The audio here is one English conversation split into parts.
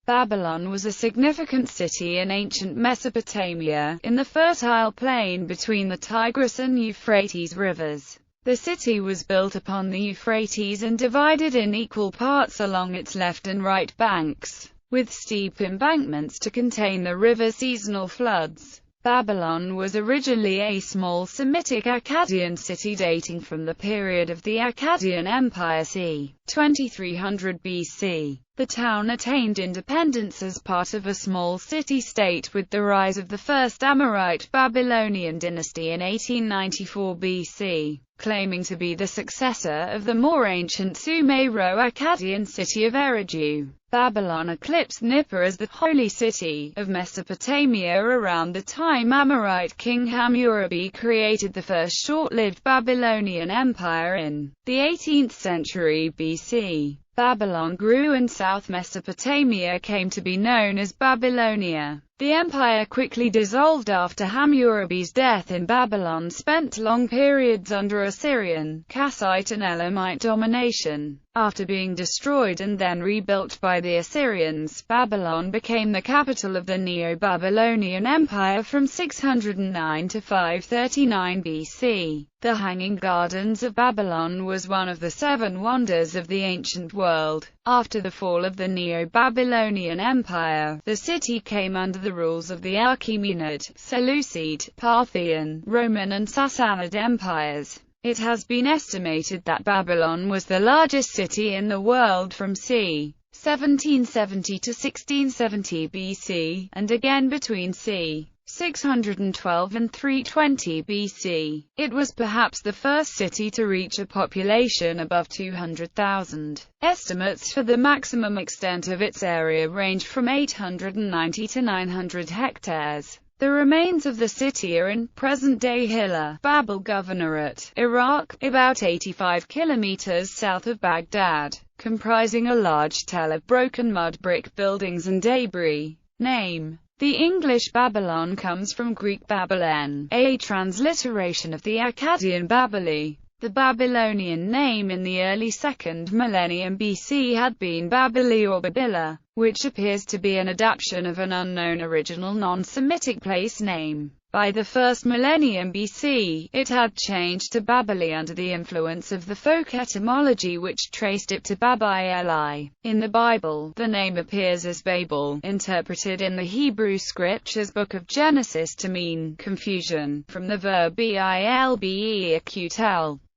Babylon was a significant city in ancient Mesopotamia, in the fertile plain between the Tigris and Euphrates rivers. The city was built upon the Euphrates and divided in equal parts along its left and right banks, with steep embankments to contain the river's seasonal floods. Babylon was originally a small Semitic Akkadian city dating from the period of the Akkadian Empire c. 2300 BC. The town attained independence as part of a small city-state with the rise of the first Amorite Babylonian dynasty in 1894 BC, claiming to be the successor of the more ancient Sumero-Akkadian city of Eridu. Babylon eclipsed Nippur as the holy city of Mesopotamia around the time Amorite king Hammurabi created the first short-lived Babylonian empire in the 18th century BC. Babylon grew and South Mesopotamia came to be known as Babylonia. The empire quickly dissolved after Hammurabi's death, and Babylon spent long periods under Assyrian, Kassite and Elamite domination. After being destroyed and then rebuilt by the Assyrians, Babylon became the capital of the Neo-Babylonian Empire from 609 to 539 BC. The Hanging Gardens of Babylon was one of the seven wonders of the ancient world. After the fall of the Neo-Babylonian Empire, the city came under the rules of the Achaemenid, Seleucid, Parthian, Roman and Sassanid empires. It has been estimated that Babylon was the largest city in the world from c. 1770 to 1670 BC, and again between c. 612 and 320 BC. It was perhaps the first city to reach a population above 200,000. Estimates for the maximum extent of its area range from 890 to 900 hectares. The remains of the city are in present-day Hilla, Babel Governorate, Iraq, about 85 kilometers south of Baghdad, comprising a large tell of broken mud brick buildings and debris. Name: the English Babylon comes from Greek Babylon, a transliteration of the Akkadian Babili. The Babylonian name in the early 2nd millennium BC had been Babili or Babila, which appears to be an adaptation of an unknown original non-Semitic place name. By the 1st millennium BC, it had changed to Babili under the influence of the folk etymology which traced it to Babi-Eli. In the Bible, the name appears as Babel, interpreted in the Hebrew scriptures Book of Genesis to mean confusion, from the verb bilbe,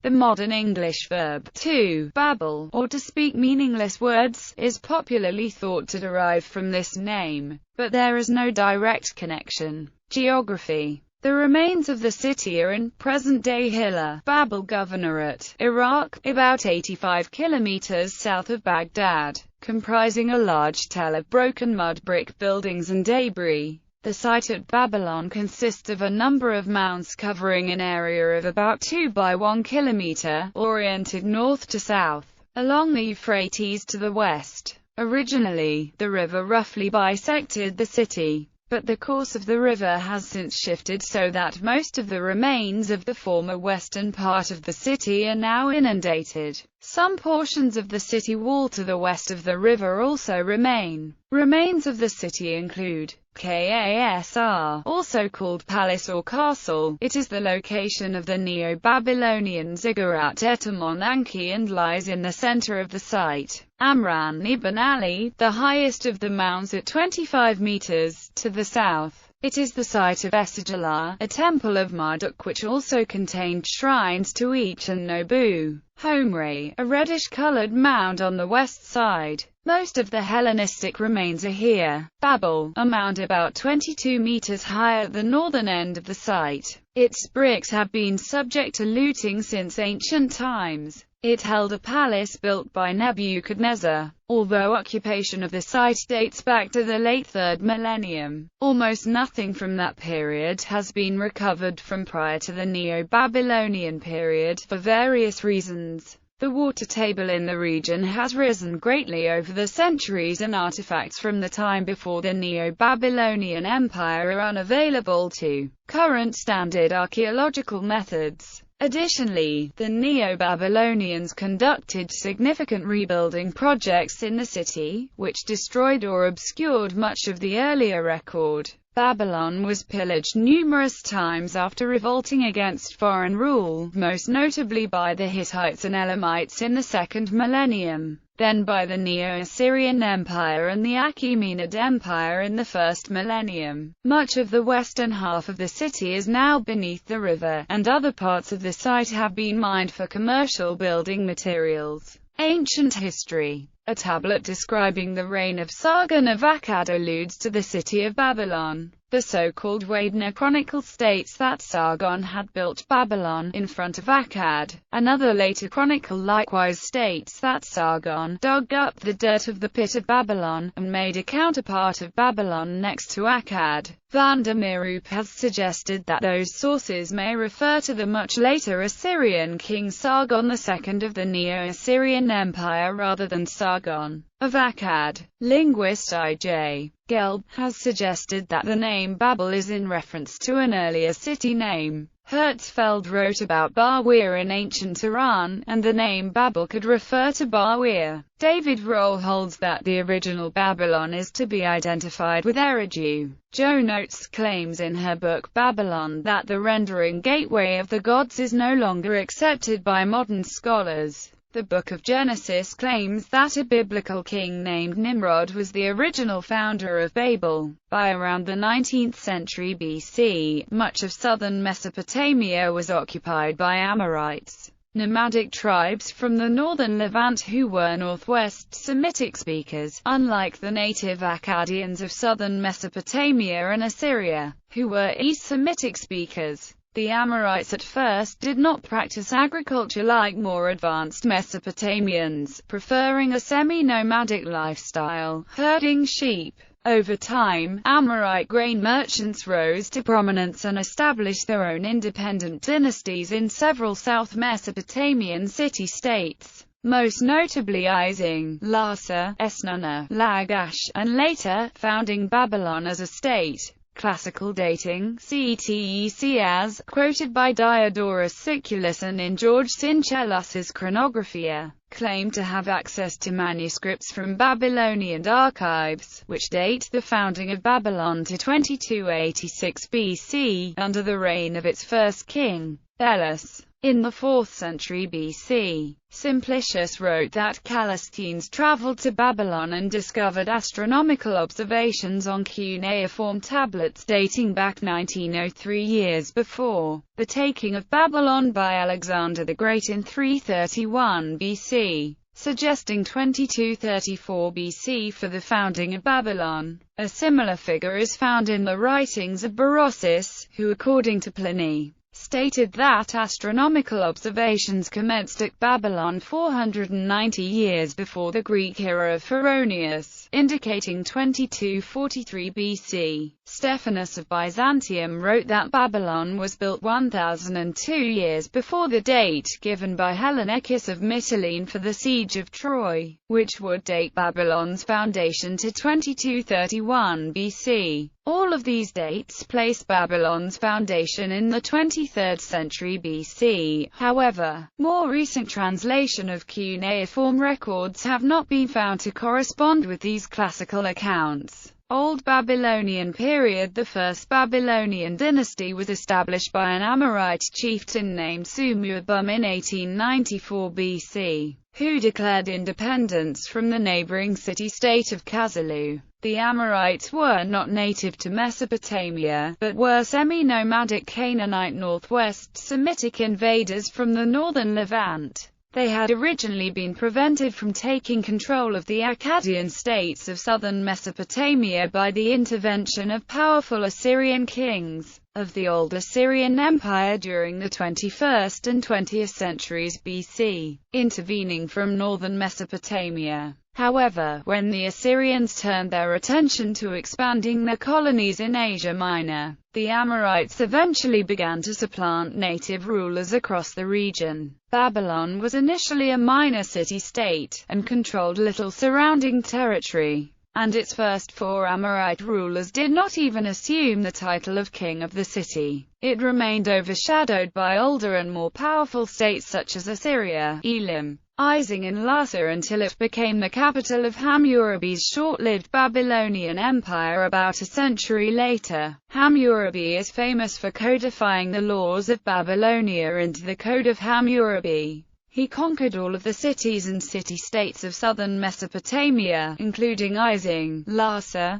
The modern English verb to babble, or to speak meaningless words, is popularly thought to derive from this name, but there is no direct connection. Geography: the remains of the city are in present-day Hilla, Babel Governorate, Iraq, about 85 kilometers south of Baghdad, comprising a large tell of broken mud brick buildings and debris. The site at Babylon consists of a number of mounds covering an area of about 2 by 1 kilometer, oriented north to south, along the Euphrates to the west. Originally, the river roughly bisected the city, but the course of the river has since shifted so that most of the remains of the former western part of the city are now inundated. Some portions of the city wall to the west of the river also remain. Remains of the city include Kasr, also called palace or castle. It is the location of the Neo-Babylonian ziggurat Etamon Anki and lies in the center of the site. Amran ibn Ali, the highest of the mounds at 25 meters, to the south. It is the site of Esagila, a temple of Marduk which also contained shrines to each and Nobu. Homre, a reddish-colored mound on the west side. Most of the Hellenistic remains are here. Babel, a mound about 22 meters high at the northern end of the site. Its bricks have been subject to looting since ancient times. It held a palace built by Nebuchadnezzar. Although occupation of the site dates back to the late 3rd millennium, almost nothing from that period has been recovered from prior to the Neo-Babylonian period, for various reasons. The water table in the region has risen greatly over the centuries, and artifacts from the time before the Neo-Babylonian Empire are unavailable to current standard archaeological methods. Additionally, the Neo-Babylonians conducted significant rebuilding projects in the city, which destroyed or obscured much of the earlier record. Babylon was pillaged numerous times after revolting against foreign rule, most notably by the Hittites and Elamites in the second millennium, then by the Neo-Assyrian Empire and the Achaemenid Empire in the first millennium. Much of the western half of the city is now beneath the river, and other parts of the site have been mined for commercial building materials. Ancient history. A tablet describing the reign of Sargon of Akkad alludes to the city of Babylon. The so-called Wadena Chronicle states that Sargon had built Babylon in front of Akkad. Another later chronicle likewise states that Sargon dug up the dirt of the pit of Babylon, and made a counterpart of Babylon next to Akkad. Van der Meerup has suggested that those sources may refer to the much later Assyrian king Sargon II of the Neo-Assyrian Empire rather than Sargon of Akkad. Linguist I.J. Gelb has suggested that the name Babel is in reference to an earlier city name. Herzfeld wrote about Barwir in ancient Iran, and the name Babel could refer to Barwir. David Rohl holds that the original Babylon is to be identified with Eridu. Jo Notes claims in her book Babylon that the rendering Gateway of the Gods is no longer accepted by modern scholars. The Book of Genesis claims that a biblical king named Nimrod was the original founder of Babel. By around the 19th century BC, much of southern Mesopotamia was occupied by Amorites, nomadic tribes from the northern Levant who were northwest Semitic speakers, unlike the native Akkadians of southern Mesopotamia and Assyria, who were East Semitic speakers. The Amorites at first did not practice agriculture like more advanced Mesopotamians, preferring a semi-nomadic lifestyle, herding sheep. Over time, Amorite grain merchants rose to prominence and established their own independent dynasties in several South Mesopotamian city-states, most notably Ising, Larsa, Esnunna, Lagash, and later, founding Babylon as a state. Classical dating, CTEC as quoted by Diodorus Siculus and in George Syncellus's Chronographia, claim to have access to manuscripts from Babylonian archives, which date the founding of Babylon to 2286 BC, under the reign of its first king, Belus. In the 4th century BC, Simplicius wrote that Callisthenes traveled to Babylon and discovered astronomical observations on cuneiform tablets dating back 1903 years before the taking of Babylon by Alexander the Great in 331 BC, suggesting 2234 BC for the founding of Babylon. A similar figure is found in the writings of Berosus, who according to Pliny, stated that astronomical observations commenced at Babylon 490 years before the Greek era of Pharaonius, indicating 2243 BC. Stephanus of Byzantium wrote that Babylon was built 1002 years before the date given by Hellenicus of Mytilene for the siege of Troy, which would date Babylon's foundation to 2231 BC. All of these dates place Babylon's foundation in the 23rd century BC. However, more recent translation of cuneiform records have not been found to correspond with these classical accounts. Old Babylonian period. The first Babylonian dynasty was established by an Amorite chieftain named Sumuabum in 1894 BC, who declared independence from the neighboring city-state of Kazulu. The Amorites were not native to Mesopotamia, but were semi-nomadic Canaanite northwest Semitic invaders from the northern Levant. They had originally been prevented from taking control of the Akkadian states of southern Mesopotamia by the intervention of powerful Assyrian kings of the Old Assyrian Empire during the 21st and 20th centuries BC, intervening from northern Mesopotamia. However, when the Assyrians turned their attention to expanding their colonies in Asia Minor, the Amorites eventually began to supplant native rulers across the region. Babylon was initially a minor city-state, and controlled little surrounding territory. and its first four Amorite rulers did not even assume the title of king of the city. It remained overshadowed by older and more powerful states such as Assyria, Elam, Ising and Larsa until it became the capital of Hammurabi's short-lived Babylonian Empire about a century later. Hammurabi is famous for codifying the laws of Babylonia into the Code of Hammurabi. He conquered all of the cities and city-states of southern Mesopotamia, including Ising, Larsa,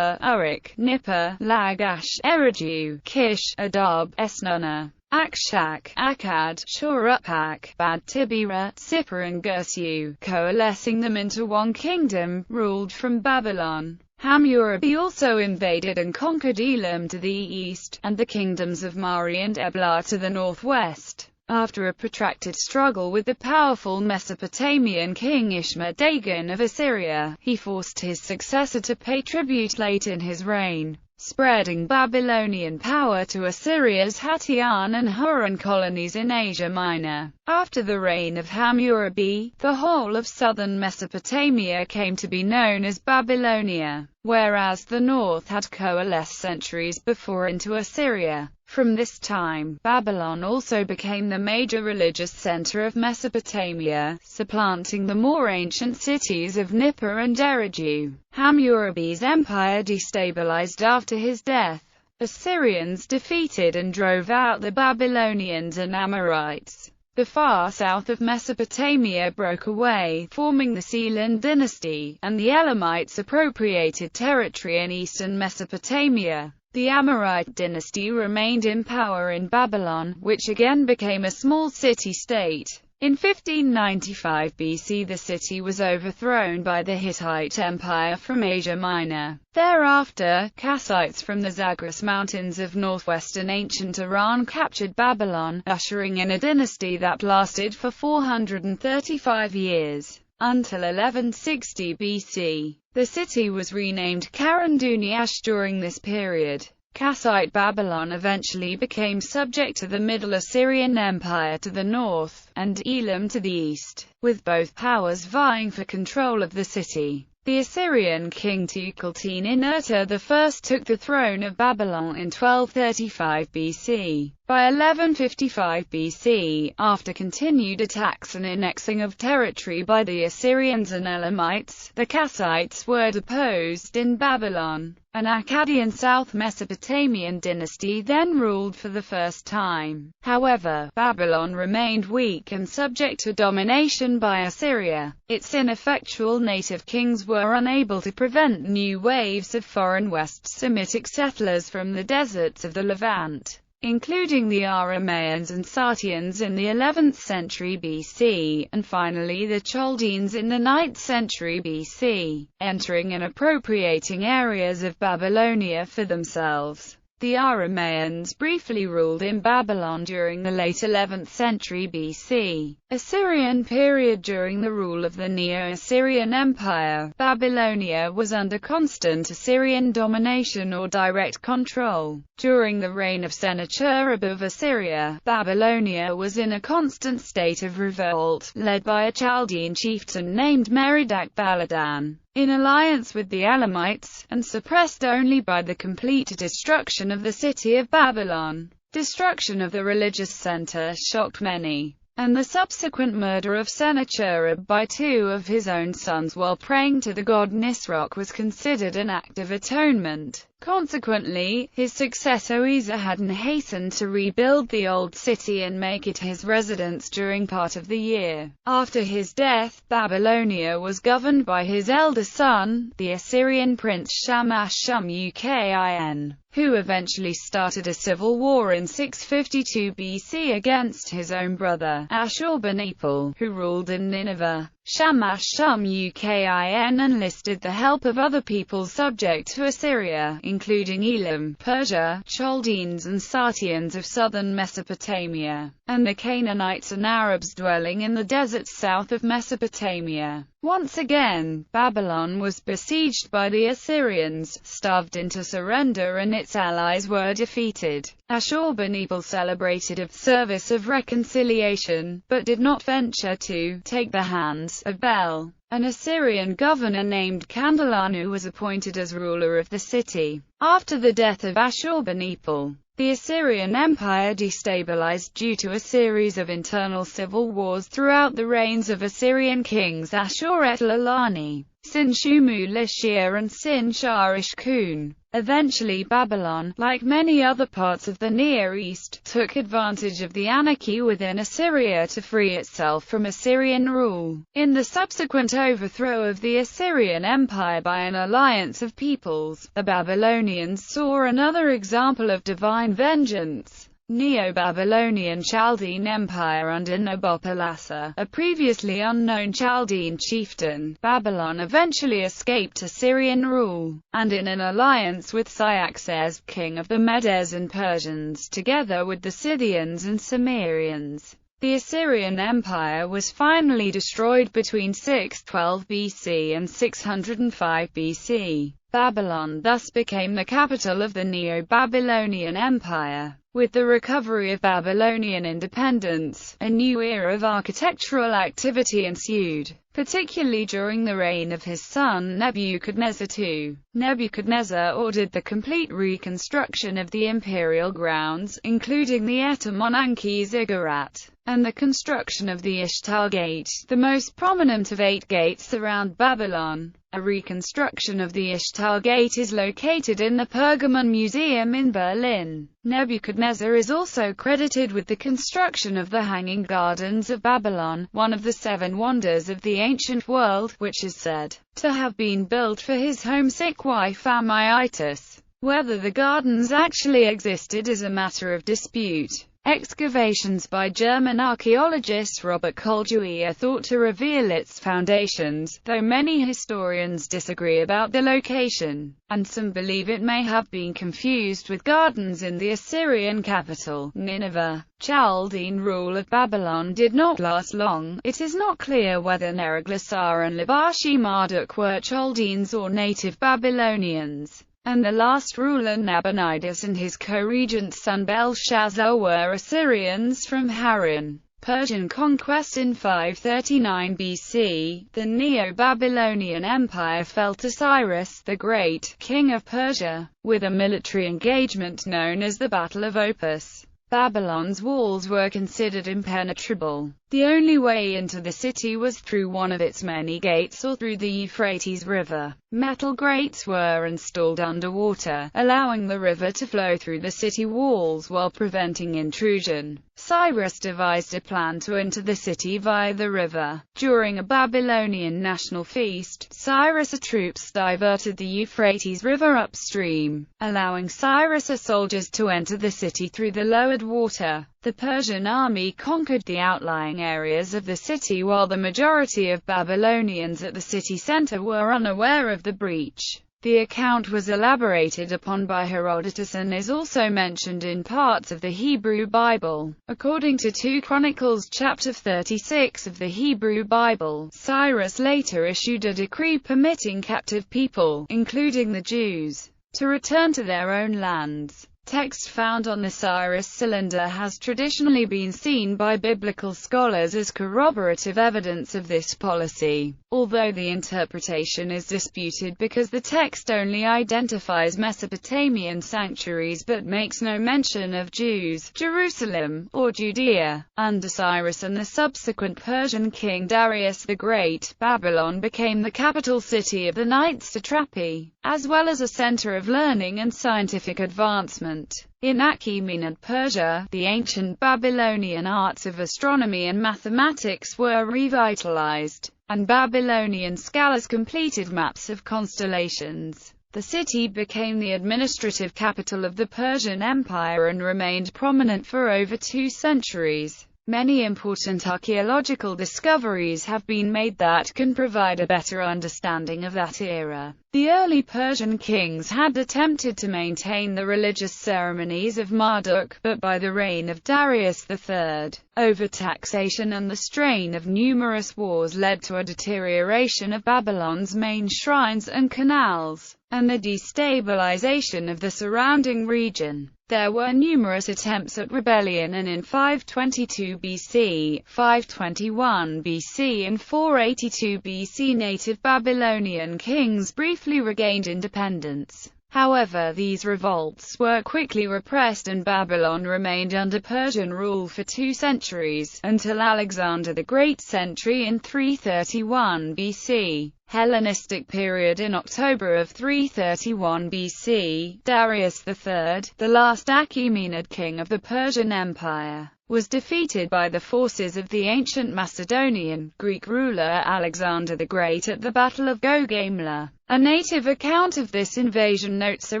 Uruk, Nippur, Lagash, Eridu, Kish, Adab, Esnunna, Akshak, Akkad, Shuruppak, Bad Tibira, Sippar and Girsu, coalescing them into one kingdom, ruled from Babylon. Hammurabi also invaded and conquered Elam to the east, and the kingdoms of Mari and Ebla to the northwest. After a protracted struggle with the powerful Mesopotamian king Ishme-Dagon of Assyria, he forced his successor to pay tribute late in his reign, spreading Babylonian power to Assyria's Hattian and Huron colonies in Asia Minor. After the reign of Hammurabi, the whole of southern Mesopotamia came to be known as Babylonia, whereas the north had coalesced centuries before into Assyria. From this time, Babylon also became the major religious center of Mesopotamia, supplanting the more ancient cities of Nippur and Eridu. Hammurabi's empire destabilized after his death. Assyrians defeated and drove out the Babylonians and Amorites. The far south of Mesopotamia broke away, forming the Sealand dynasty, and the Elamites appropriated territory in eastern Mesopotamia. The Amorite dynasty remained in power in Babylon, which again became a small city-state. In 1595 BC the city was overthrown by the Hittite Empire from Asia Minor. Thereafter, Kassites from the Zagros Mountains of northwestern ancient Iran captured Babylon, ushering in a dynasty that lasted for 435 years. Until 1160 BC, the city was renamed Karanduniash during this period. Kassite Babylon eventually became subject to the Middle Assyrian Empire to the north, and Elam to the east, with both powers vying for control of the city. The Assyrian king Tukulti-Ninurta I took the throne of Babylon in 1235 BC. By 1155 BC, after continued attacks and annexing of territory by the Assyrians and Elamites, the Kassites were deposed in Babylon. An Akkadian South Mesopotamian dynasty then ruled for the first time. However, Babylon remained weak and subject to domination by Assyria. Its ineffectual native kings were unable to prevent new waves of foreign West Semitic settlers from the deserts of the Levant, including the Aramaeans and Sartians in the 11th century BC, and finally the Chaldeans in the 9th century BC, entering and appropriating areas of Babylonia for themselves. The Aramaeans briefly ruled in Babylon during the late 11th century BC. Assyrian period. During the rule of the Neo-Assyrian Empire, Babylonia was under constant Assyrian domination or direct control. During the reign of Sennacherib of Assyria, Babylonia was in a constant state of revolt, led by a Chaldean chieftain named Merodach-Baladan, in alliance with the Elamites, and suppressed only by the complete destruction of the city of Babylon. Destruction of the religious center shocked many, and the subsequent murder of Sennacherib by two of his own sons while praying to the god Nisroch was considered an act of atonement. Consequently, his successor Esarhaddon hastened to rebuild the old city and make it his residence during part of the year. After his death, Babylonia was governed by his elder son, the Assyrian prince Shamash-Shum-Ukin, who eventually started a civil war in 652 BC against his own brother, Ashurbanipal, who ruled in Nineveh. Shamash-Shum-Ukin enlisted the help of other peoples subject to Assyria, including Elam, Persia, Chaldeans and Sartians of southern Mesopotamia, and the Canaanites and Arabs dwelling in the deserts south of Mesopotamia. Once again, Babylon was besieged by the Assyrians, starved into surrender, and its allies were defeated. Ashurbanipal celebrated a service of reconciliation, but did not venture to take the hands of Bel. An Assyrian governor named Kandalanu was appointed as ruler of the city. After the death of Ashurbanipal, the Assyrian Empire destabilized due to a series of internal civil wars throughout the reigns of Assyrian kings Ashur-etil-ilani, Sin-shumu-lishir and Sin-shar-ishkun. Eventually Babylon, like many other parts of the Near East, took advantage of the anarchy within Assyria to free itself from Assyrian rule. In the subsequent overthrow of the Assyrian Empire by an alliance of peoples, the Babylonians saw another example of divine vengeance. Neo-Babylonian Chaldean Empire under Nabopolassar, a previously unknown Chaldean chieftain, Babylon eventually escaped Assyrian rule, and in an alliance with Cyaxares, king of the Medes and Persians, together with the Scythians and Cimmerians, the Assyrian Empire was finally destroyed between 612 BC and 605 BC. Babylon thus became the capital of the Neo-Babylonian Empire. With the recovery of Babylonian independence, a new era of architectural activity ensued, particularly during the reign of his son Nebuchadnezzar II. Nebuchadnezzar ordered the complete reconstruction of the imperial grounds, including the Etemonanke Ziggurat, and the construction of the Ishtar Gate, the most prominent of 8 gates around Babylon. A reconstruction of the Ishtar Gate is located in the Pergamon Museum in Berlin. Nebuchadnezzar is also credited with the construction of the Hanging Gardens of Babylon, one of the 7 wonders of the ancient world, which is said to have been built for his homesick wife Amytis. Whether the gardens actually existed is a matter of dispute. Excavations by German archaeologist Robert Koldewey are thought to reveal its foundations, though many historians disagree about the location, and some believe it may have been confused with gardens in the Assyrian capital, Nineveh. Chaldean rule of Babylon did not last long. It is not clear whether Neriglissar and Labashi-Marduk were Chaldeans or native Babylonians, and the last ruler Nabonidus and his co-regent son Belshazzar were Assyrians from Haran. Persian conquest in 539 BC, the Neo-Babylonian Empire fell to Cyrus the Great, king of Persia, with a military engagement known as the Battle of Opis. Babylon's walls were considered impenetrable. The only way into the city was through one of its many gates or through the Euphrates River. Metal grates were installed underwater, allowing the river to flow through the city walls while preventing intrusion. Cyrus devised a plan to enter the city via the river. During a Babylonian national feast, Cyrus' troops diverted the Euphrates River upstream, allowing Cyrus' soldiers to enter the city through the lowered water. The Persian army conquered the outlying areas of the city while the majority of Babylonians at the city center were unaware of the breach. The account was elaborated upon by Herodotus and is also mentioned in parts of the Hebrew Bible. According to 2 Chronicles chapter 36 of the Hebrew Bible, Cyrus later issued a decree permitting captive people, including the Jews, to return to their own lands. Text found on the Cyrus cylinder has traditionally been seen by biblical scholars as corroborative evidence of this policy, although the interpretation is disputed because the text only identifies Mesopotamian sanctuaries but makes no mention of Jews, Jerusalem, or Judea. Under Cyrus and the subsequent Persian king Darius the Great, Babylon became the capital city of the Ninth Satrapy, as well as a center of learning and scientific advancement. In Achaemenid Persia, the ancient Babylonian arts of astronomy and mathematics were revitalized, and Babylonian scholars completed maps of constellations. The city became the administrative capital of the Persian Empire and remained prominent for over 2 centuries. Many important archaeological discoveries have been made that can provide a better understanding of that era. The early Persian kings had attempted to maintain the religious ceremonies of Marduk, but by the reign of Darius III, overtaxation and the strain of numerous wars led to a deterioration of Babylon's main shrines and canals. and the destabilization of the surrounding region. There were numerous attempts at rebellion, and in 522 BC, 521 BC and 482 BC native Babylonian kings briefly regained independence. However, these revolts were quickly repressed and Babylon remained under Persian rule for 2 centuries, until Alexander the Great's entry in 331 BC. Hellenistic period. In October of 331 BC, Darius III, the last Achaemenid king of the Persian Empire, was defeated by the forces of the ancient Macedonian, Greek ruler Alexander the Great at the Battle of Gaugamela. A native account of this invasion notes a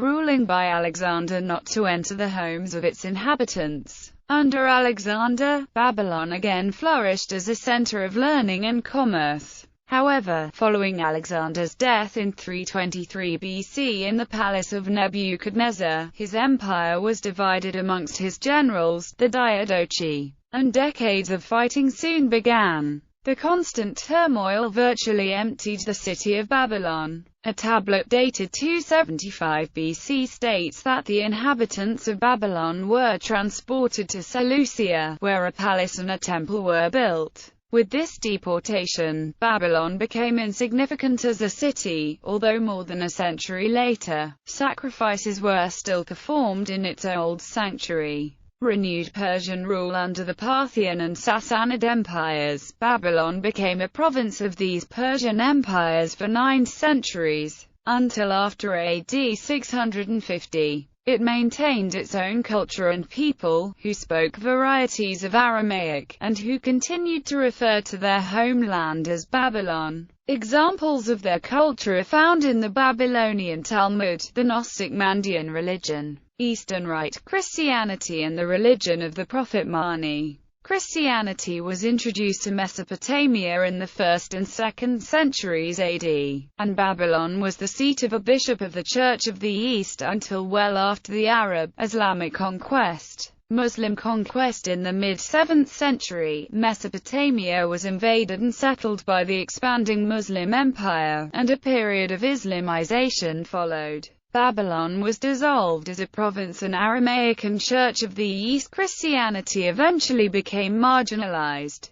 ruling by Alexander not to enter the homes of its inhabitants. Under Alexander, Babylon again flourished as a center of learning and commerce. However, following Alexander's death in 323 BC in the palace of Nebuchadnezzar, his empire was divided amongst his generals, the Diadochi, and decades of fighting soon began. The constant turmoil virtually emptied the city of Babylon. A tablet dated 275 BC states that the inhabitants of Babylon were transported to Seleucia, where a palace and a temple were built. With this deportation, Babylon became insignificant as a city, although more than a century later, sacrifices were still performed in its old sanctuary. Renewed Persian rule under the Parthian and Sassanid empires, Babylon became a province of these Persian empires for 9 centuries, until after AD 650. It maintained its own culture and people, who spoke varieties of Aramaic, and who continued to refer to their homeland as Babylon. Examples of their culture are found in the Babylonian Talmud, the Gnostic Mandean religion, Eastern Rite Christianity and the religion of the prophet Mani. Christianity was introduced to Mesopotamia in the 1st and 2nd centuries AD, and Babylon was the seat of a bishop of the Church of the East until well after the Arab-Islamic conquest. Muslim conquest. In the mid-7th century, Mesopotamia was invaded and settled by the expanding Muslim empire, and a period of Islamization followed. Babylon was dissolved as a province, and Aramaic and Church of the East Christianity eventually became marginalized.